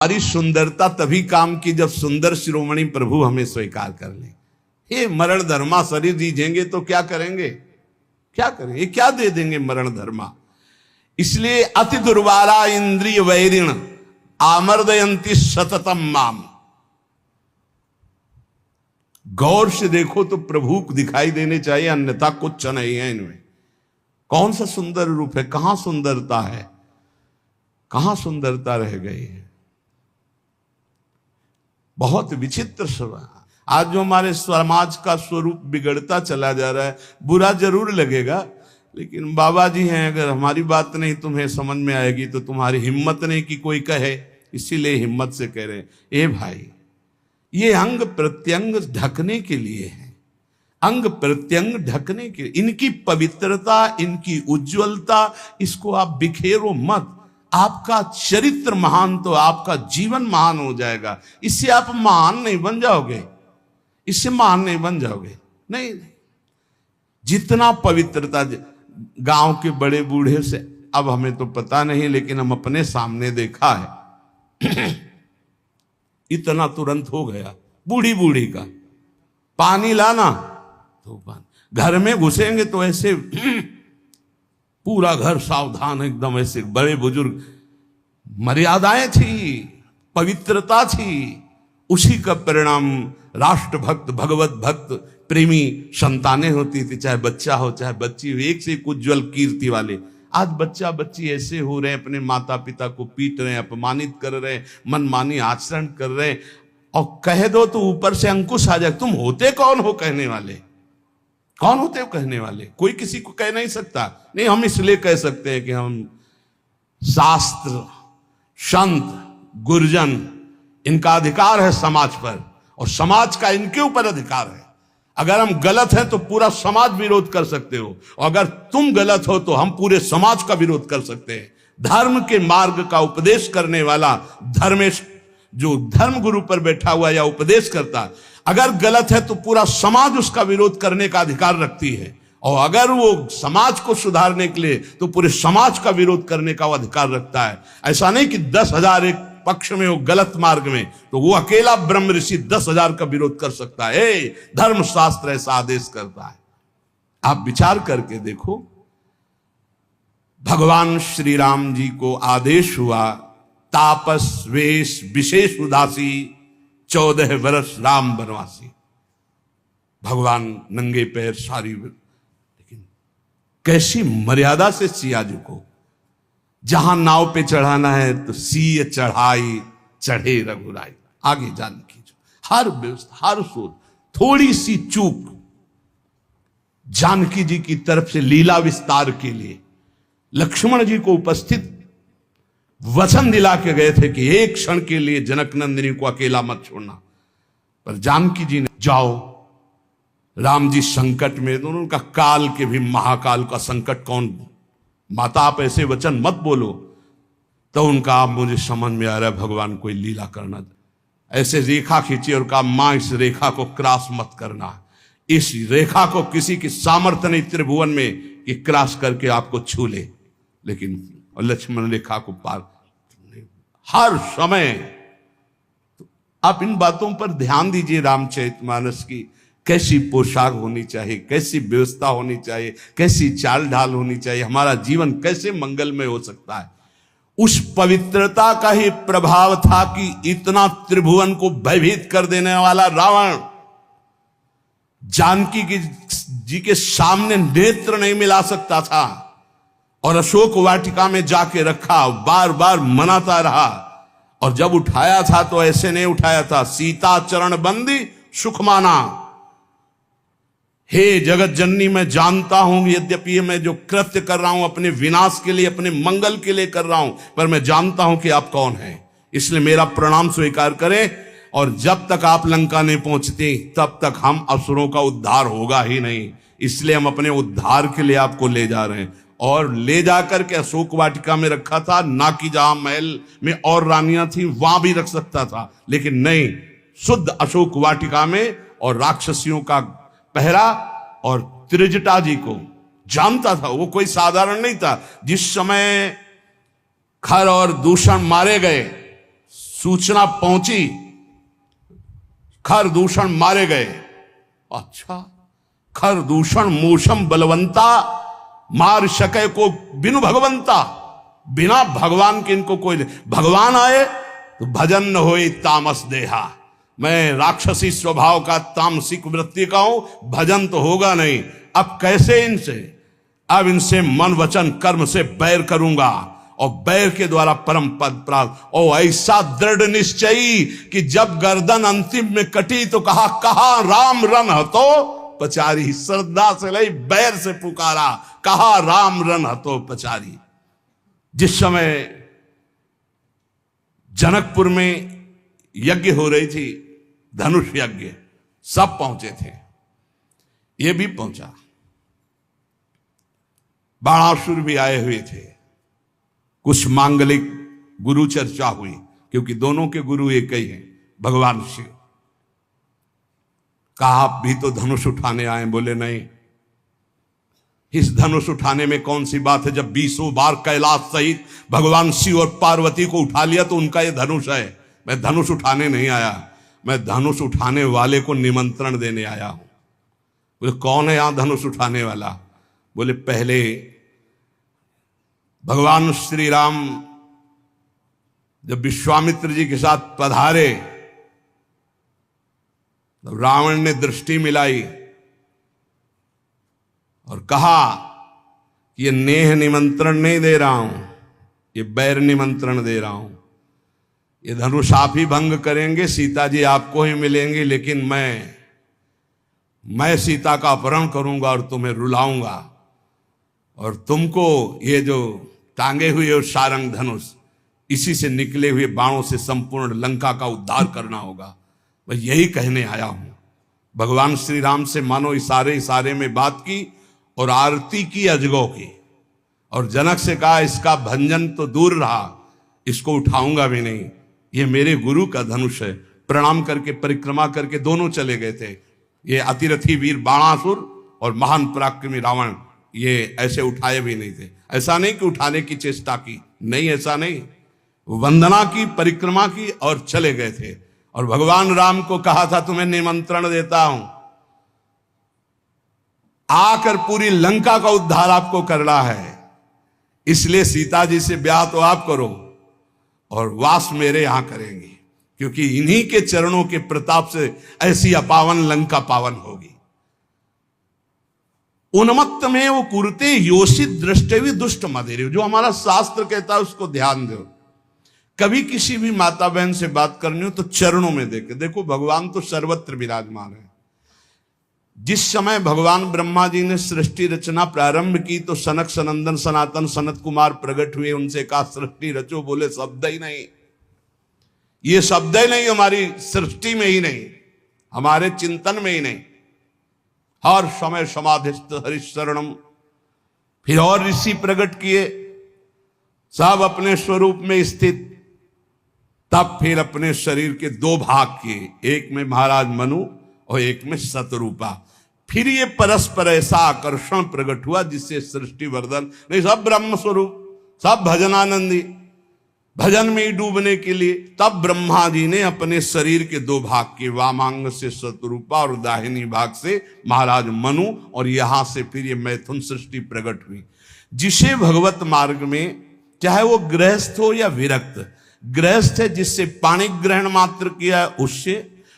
हमारी सुंदरता तभी काम की जब सुंदर शिरोमणि प्रभु हमें स्वीकार कर ले। हे मरण धर्मा शरीर दीजेंगे तो क्या करेंगे, क्या करेंगे, क्या दे देंगे मरण धर्मा। इसलिए अति दुर्वारा इंद्रिय वैरिण आमर्दयंती सततम माम। गौर से देखो तो प्रभु दिखाई देने चाहिए, अन्यथा कुछ नहीं है इनमें। कौन सा सुंदर रूप है, कहां सुंदरता है, कहां सुंदरता रह गई है। बहुत विचित्र स्वभाव। आज जो हमारे समाज का स्वरूप बिगड़ता चला जा रहा है, बुरा जरूर लगेगा, लेकिन बाबा जी हैं, अगर हमारी बात नहीं तुम्हें समझ में आएगी तो तुम्हारी हिम्मत नहीं कि कोई कहे, इसीलिए हिम्मत से कह रहे हैं। ए भाई, ये अंग प्रत्यंग ढकने के लिए है, अंग प्रत्यंग ढकने के लिए। इनकी पवित्रता, इनकी उज्जवलता, इसको आप बिखेरो मत। आपका चरित्र महान तो आपका जीवन महान हो जाएगा। इससे आप महान नहीं बन जाओगे, इससे महान नहीं बन जाओगे। नहीं, जितना पवित्रता, गांव के बड़े बूढ़े से, अब हमें तो पता नहीं, लेकिन हम अपने सामने देखा है इतना तुरंत हो गया। बूढ़ी बूढ़ी का पानी लाना तो पानी, घर में घुसेंगे तो ऐसे पूरा घर सावधान, एकदम ऐसे। बड़े बुजुर्ग, मर्यादाएं थी, पवित्रता थी, उसी का परिणाम राष्ट्रभक्त, भगवत भक्त, प्रेमी संतानें होती थी, चाहे बच्चा हो चाहे बच्ची हो, एक से एक उज्ज्वल कीर्ति वाले। आज बच्चा बच्ची ऐसे हो रहे हैं, अपने माता पिता को पीट रहे हैं, अपमानित कर रहे हैं, मनमानी आचरण कर रहे हैं, और कह दो तो ऊपर से अंकुश आ जाए। तुम होते कौन हो कहने वाले, कौन होते हो कहने वाले? कोई किसी को कह नहीं सकता। नहीं, हम इसलिए कह सकते हैं कि हम शास्त्र, संत, गुरुजन, इनका अधिकार है समाज पर, और समाज का इनके ऊपर अधिकार है। अगर हम गलत हैं तो पूरा समाज विरोध कर सकते हो, और अगर तुम गलत हो तो हम पूरे समाज का विरोध कर सकते हैं। धर्म के मार्ग का उपदेश करने वाला धर्मेश, जो धर्म गुरु पर बैठा हुआ या उपदेश करता, अगर गलत है तो पूरा समाज उसका विरोध करने का अधिकार रखती है, और अगर वो समाज को सुधारने के लिए तो पूरे समाज का विरोध करने का वो अधिकार रखता है। ऐसा नहीं कि 10,000 एक पक्ष में हो गलत मार्ग में, तो वो अकेला ब्रह्म ऋषि 10,000 का विरोध कर सकता है। धर्म शास्त्र ऐसा आदेश करता है। आप विचार करके देखो, भगवान श्री राम जी को आदेश हुआ, तापस वेश विशेष उदासी 14 वर्ष राम वनवासी। भगवान नंगे पैर सारी, लेकिन कैसी मर्यादा से सिया जी को, जहां नाव पे चढ़ाना है तो सीय चढ़ाई चढ़े रघुराई। आगे जानकी जो हर व्यवस्था, हर सोच, थोड़ी सी चूक जानकी जी की तरफ से लीला विस्तार के लिए लक्ष्मण जी को उपस्थित वचन दिला के गए थे कि एक क्षण के लिए जनक नंदिनी को अकेला मत छोड़ना, पर जानकी जी ने जाओ, राम जी संकट में, दोनों का काल के भी महाकाल का संकट कौन, माता आप ऐसे वचन मत बोलो। तो उनका, आप मुझे समझ में आ रहा है भगवान कोई लीला करना, ऐसे रेखा खींची और कहा मां इस रेखा को क्रॉस मत करना, इस रेखा को किसी की सामर्थ्य नहीं त्रिभुवन में कि क्रॉस करके आपको छू ले। लेकिन और लक्ष्मण रेखा को पार हर समय। तो आप इन बातों पर ध्यान दीजिए। रामचरितमानस की कैसी पोशाक होनी चाहिए, कैसी व्यवस्था होनी चाहिए, कैसी चाल ढाल होनी चाहिए, हमारा जीवन कैसे मंगलमय हो सकता है। उस पवित्रता का ही प्रभाव था कि इतना त्रिभुवन को भयभीत कर देने वाला रावण जानकी जी के सामने नेत्र नहीं मिला सकता था, और अशोक वाटिका में जाके रखा, बार बार मनाता रहा, और जब उठाया था तो ऐसे नहीं उठाया था, सीता चरण बंदी सुख माना। हे जगत जननी, मैं जानता हूं यद्यपि मैं जो कृत्य कर रहा हूं अपने विनाश के लिए, अपने मंगल के लिए कर रहा हूं, पर मैं जानता हूं कि आप कौन हैं, इसलिए मेरा प्रणाम स्वीकार करें। और जब तक आप लंका नहीं पहुंचते तब तक हम असुरों का उद्धार होगा ही नहीं, इसलिए हम अपने उद्धार के लिए आपको ले जा रहे हैं। और ले जाकर के अशोक वाटिका में रखा था, ना कि जहां महल में और रानियां थी वहां भी रख सकता था, लेकिन नहीं, शुद्ध अशोक वाटिका में। और राक्षसियों का पहरा, और त्रिजटा जी को जानता था, वो कोई साधारण नहीं था। जिस समय खर और दूषण मारे गए, सूचना पहुंची, खरदूषण मारे गए। अच्छा, खरदूषण मूषम बलवंता मार सके को बिनु भगवंता, बिना भगवान के इनको कोई नहीं। भगवान आए तो भजन न होए तामस देहा, मैं राक्षसी स्वभाव का तामसिक वृत्ति का हूं, भजन तो होगा नहीं। अब कैसे इनसे, अब इनसे मन वचन कर्म से बैर करूंगा और बैर के द्वारा परम पद प्राप्त। और ऐसा दृढ़ निश्चयी कि जब गर्दन अंतिम में कटी तो कहा राम रन हतो पचारी। श्रद्धा से लई, बैर से पुकारा, कहा राम रन हतो पचारी। जिस समय जनकपुर में यज्ञ हो रही थी, धनुष यज्ञ, सब पहुंचे थे, ये भी पहुंचा, बाणासुर भी आए हुए थे, कुछ मांगलिक गुरु चर्चा हुई, क्योंकि दोनों के गुरु एक ही हैं, भगवान शिव। कहा आप भी तो धनुष उठाने आए? बोले नहीं, इस धनुष उठाने में कौन सी बात है, जब 20 बार कैलाश सहित भगवान शिव और पार्वती को उठा लिया तो उनका ये धनुष है। मैं धनुष उठाने नहीं आया, मैं धनुष उठाने वाले को निमंत्रण देने आया हूं। बोले कौन है यहां धनुष उठाने वाला? बोले पहले भगवान श्री राम जब विश्वामित्र जी के साथ पधारे तो रावण ने दृष्टि मिलाई और कहा कि ये नेह निमंत्रण नहीं दे रहा हूं, ये बैर निमंत्रण दे रहा हूं। ये धनुष आप ही भंग करेंगे, सीता जी आपको ही मिलेंगी, लेकिन मैं सीता का अपहरण करूंगा और तुम्हें रुलाऊंगा, और तुमको ये जो टांगे हुए सारंग धनुष, इसी से निकले हुए बाणों से संपूर्ण लंका का उद्धार करना होगा। मैं यही कहने आया हूं। भगवान श्री राम से मानो इशारे में बात की और आरती की अजगौ की, और जनक से कहा इसका भंजन तो दूर रहा, इसको उठाऊंगा भी नहीं, ये मेरे गुरु का धनुष है। प्रणाम करके परिक्रमा करके दोनों चले गए थे। ये अतिरथी वीर बाणासुर और महान पराक्रमी रावण, ये ऐसे उठाए भी नहीं थे। ऐसा नहीं कि उठाने की चेष्टा की, नहीं, ऐसा नहीं, वंदना की, परिक्रमा की और चले गए थे। और भगवान राम को कहा था तुम्हें निमंत्रण देता हूं, आकर पूरी लंका का उद्धार आपको करना है, इसलिए सीता जी से ब्याह तो आप करो और वास मेरे यहां करेंगी, क्योंकि इन्हीं के चरणों के प्रताप से ऐसी अपावन लंका पावन होगी। उन्मत्त में वो कुरते योषित दृष्टि दुष्ट मदेरे, जो हमारा शास्त्र कहता है उसको ध्यान दो। कभी किसी भी माता बहन से बात करनी हो तो चरणों में देखो, भगवान तो सर्वत्र विराजमान है। जिस समय भगवान ब्रह्मा जी ने सृष्टि रचना प्रारंभ की तो सनक सनंदन सनातन सनत कुमार प्रकट हुए, उनसे कहा सृष्टि रचो, बोले शब्द ही नहीं, ये शब्द ही नहीं, हमारी सृष्टि में ही नहीं, हमारे चिंतन में ही नहीं। हर समय समाधिस्थ हरिशरणम। फिर और ऋषि प्रकट किए, सब अपने स्वरूप में स्थित। तब फिर अपने शरीर के 2 भाग किए, एक में महाराज मनु और एक में शतरूपा। फिर ये परस्पर ऐसा आकर्षण प्रकट हुआ जिससे सृष्टि वर्धन नहीं, सब ब्रह्म स्वरूप, सब भजनानंदी, भजन में ही डूबने के लिए। तब ब्रह्मा जी ने अपने शरीर के 2 भाग किए, वामांग से शतरूपा और दाहिनी भाग से महाराज मनु, और यहां से फिर ये मैथुन सृष्टि प्रकट हुई। जिसे भगवत मार्ग में, चाहे वो गृहस्थ हो या विरक्त, गृहस्थ है जिससे पाणी ग्रहण मात्र किया उससे,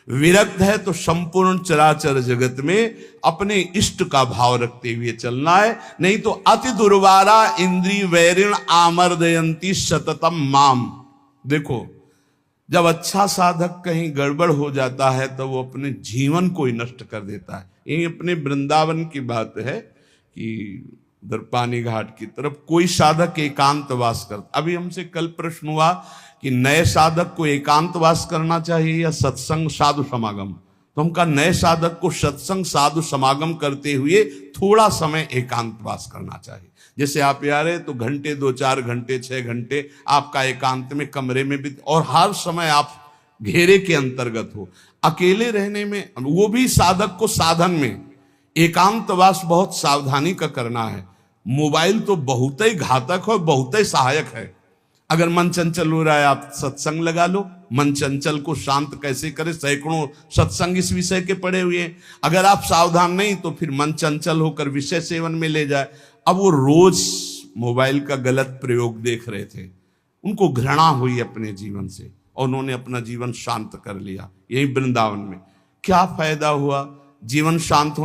विरक्त है तो संपूर्ण चराचर जगत में अपने इष्ट का भाव रखते हुए चलना है। नहीं तो अति दुर्वारा इंद्रिय वैरिण आमर्दयंती सततम माम। देखो, जब अच्छा साधक कहीं गड़बड़ हो जाता है तो वो अपने जीवन को ही नष्ट कर देता है। ये अपने वृंदावन की बात है कि उधर पानी घाट की तरफ कोई साधक एकांतवास करता। अभी हमसे कल प्रश्न हुआ कि नए साधक को एकांतवास करना चाहिए या सत्संग साधु समागम। तो हम कहा नए साधक को सत्संग साधु समागम करते हुए थोड़ा समय एकांतवास करना चाहिए। जैसे आप यार है तो घंटे 2-4 घंटे 6 घंटे आपका एकांत में कमरे में भी, और हर समय आप घेरे के अंतर्गत हो। अकेले रहने में, वो भी साधक को साधन में एकांतवास बहुत सावधानी का करना है। मोबाइल तो बहुत ही घातक है, बहुत ही सहायक है। अगर मन चंचल हो रहा है, आप सत्संग लगा लो। मन चंचल को शांत कैसे करें, सैकड़ों सत्संग इस विषय के पड़े हुए हैं। अगर आप सावधान नहीं तो फिर मन चंचल होकर विषय सेवन में ले जाए। अब वो रोज मोबाइल का गलत प्रयोग देख रहे थे, उनको घृणा हुई अपने जीवन से और उन्होंने अपना जीवन शांत कर लिया। यही वृंदावन में क्या फायदा हुआ जीवन शांत